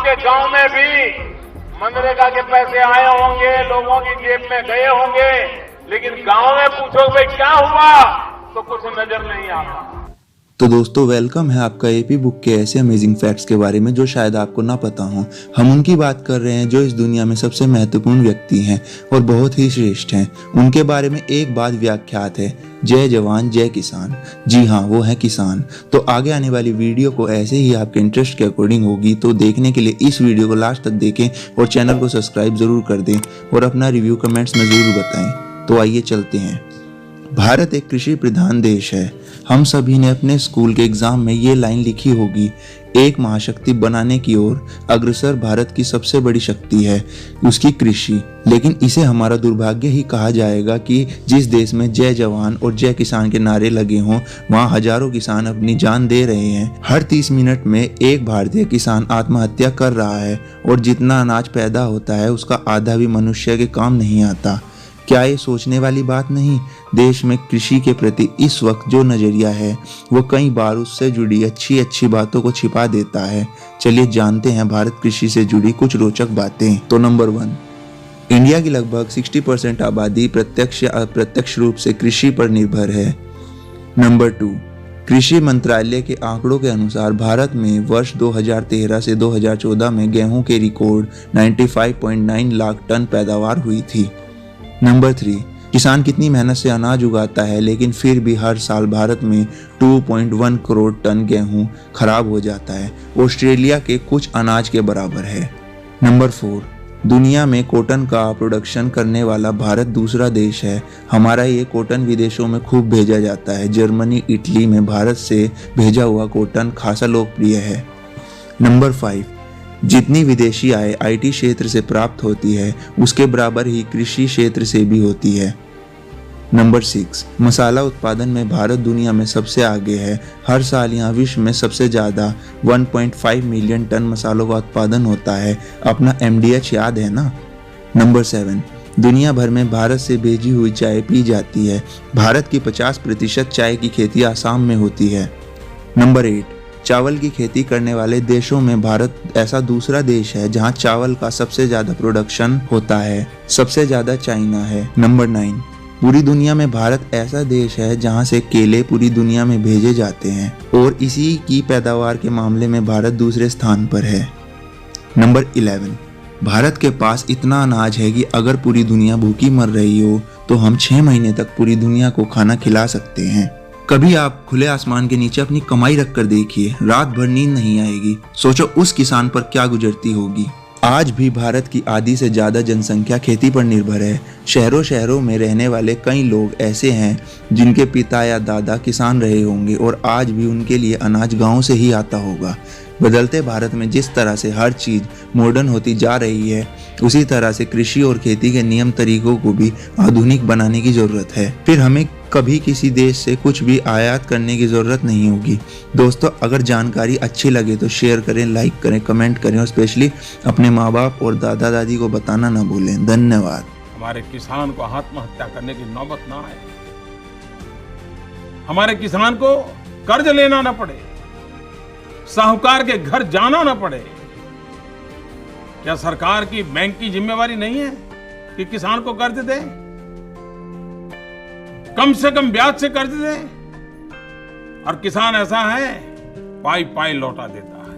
आपके गांव में भी मनरेगा के पैसे आए होंगे, लोगों की जेब में गए होंगे, लेकिन गांव में पूछो भाई क्या हुआ तो कुछ नजर नहीं आता। तो दोस्तों वेलकम है आपका एपी बुक के ऐसे अमेजिंग फैक्ट्स के बारे में जो शायद आपको ना पता हो। हम उनकी बात कर रहे हैं जो इस दुनिया में सबसे महत्वपूर्ण व्यक्ति हैं और बहुत ही श्रेष्ठ हैं। उनके बारे में एक बात व्याख्यात है, जय जवान जय किसान। जी हाँ, वो है किसान। तो आगे आने वाली वीडियो को ऐसे ही आपके इंटरेस्ट के अकॉर्डिंग होगी, तो देखने के लिए इस वीडियो को लास्ट तक देखें और चैनल को सब्सक्राइब जरूर कर दें और अपना रिव्यू कमेंट्स में जरूर बताएं। तो आइए चलते हैं। भारत एक कृषि प्रधान देश है। हम सभी ने अपने स्कूल के एग्जाम में ये लाइन लिखी होगी, एक महाशक्ति बनाने की ओर अग्रसर भारत की सबसे बड़ी शक्ति है उसकी कृषि। लेकिन इसे हमारा दुर्भाग्य ही कहा जाएगा कि जिस देश में जय जवान और जय किसान के नारे लगे हों, वहाँ हजारों किसान अपनी जान दे रहे हैं। हर 30 मिनट में एक भारतीय किसान आत्महत्या कर रहा है और जितना अनाज पैदा होता है उसका आधा भी मनुष्य के काम नहीं आता। क्या ये सोचने वाली बात नहीं? देश में कृषि के प्रति इस वक्त जो नजरिया है वो कई बार उससे जुड़ी अच्छी अच्छी बातों को छिपा देता है। चलिए जानते हैं भारत कृषि से जुड़ी कुछ रोचक बातें। तो नंबर 1, इंडिया की लगभग 60% आबादी प्रत्यक्ष या अप्रत्यक्ष रूप से कृषि पर निर्भर है। नंबर 2, कृषि मंत्रालय के आंकड़ों के अनुसार भारत में वर्ष 2013 से 2014 में गेहूं के रिकॉर्ड 95.9 लाख टन पैदावार हुई थी। नंबर 3, किसान कितनी मेहनत से अनाज उगाता है लेकिन फिर भी हर साल भारत में 2.1 करोड़ टन गेहूं खराब हो जाता है, ऑस्ट्रेलिया के कुछ अनाज के बराबर है। नंबर 4, दुनिया में कॉटन का प्रोडक्शन करने वाला भारत दूसरा देश है। हमारा ये कॉटन विदेशों में खूब भेजा जाता है। जर्मनी, इटली में भारत से भेजा हुआ कॉटन खासा लोकप्रिय है। नंबर 5, जितनी विदेशी आय आईटी क्षेत्र से प्राप्त होती है उसके बराबर ही कृषि क्षेत्र से भी होती है। नंबर 6, मसाला उत्पादन में भारत दुनिया में सबसे आगे है। हर साल यहाँ विश्व में सबसे ज़्यादा 1.5 मिलियन टन मसालों का उत्पादन होता है। अपना MDH याद है ना? नंबर 7, दुनिया भर में भारत से भेजी हुई चाय पी जाती है। भारत की 50% चाय की खेती आसाम में होती है। नंबर 8, चावल की खेती करने वाले देशों में भारत ऐसा दूसरा देश है जहां चावल का सबसे ज्यादा प्रोडक्शन होता है। सबसे ज्यादा चाइना है। नंबर 9, पूरी दुनिया में भारत ऐसा देश है जहां से केले पूरी दुनिया में भेजे जाते हैं और इसी की पैदावार के मामले में भारत दूसरे स्थान पर है। नंबर 11, भारत के पास इतना अनाज है कि अगर पूरी दुनिया भूखी मर रही हो तो हम 6 महीने तक पूरी दुनिया को खाना खिला सकते हैं। कभी आप खुले आसमान के नीचे अपनी कमाई रख कर देखिए, रात भर नींद नहीं आएगी। सोचो उस किसान पर क्या गुजरती होगी। आज भी भारत की आधी से ज्यादा जनसंख्या खेती पर निर्भर है। शहरों शहरों में रहने वाले कई लोग ऐसे हैं जिनके पिता या दादा किसान रहे होंगे और आज भी उनके लिए अनाज गांव से ही आता होगा। बदलते भारत में जिस तरह से हर चीज मॉडर्न होती जा रही है, उसी तरह से कृषि और खेती के नियम तरीकों को भी आधुनिक बनाने की जरूरत है। फिर हमें कभी किसी देश से कुछ भी आयात करने की जरूरत नहीं होगी। दोस्तों, अगर जानकारी अच्छी लगे तो शेयर करें, लाइक करें, कमेंट करें और स्पेशली अपने माँ बाप और दादा दादी को बताना ना भूलें। धन्यवाद। हमारे किसान को आत्महत्या करने की नौबत ना आए, हमारे किसान को कर्ज लेना ना पड़े, साहूकार के घर जाना ना पड़े। क्या सरकार की बैंक की जिम्मेवारी नहीं है कि किसान को कर्ज दे? कम से कम ब्याज से कर्ज दे। और किसान ऐसा है, पाई पाई लौटा देता है।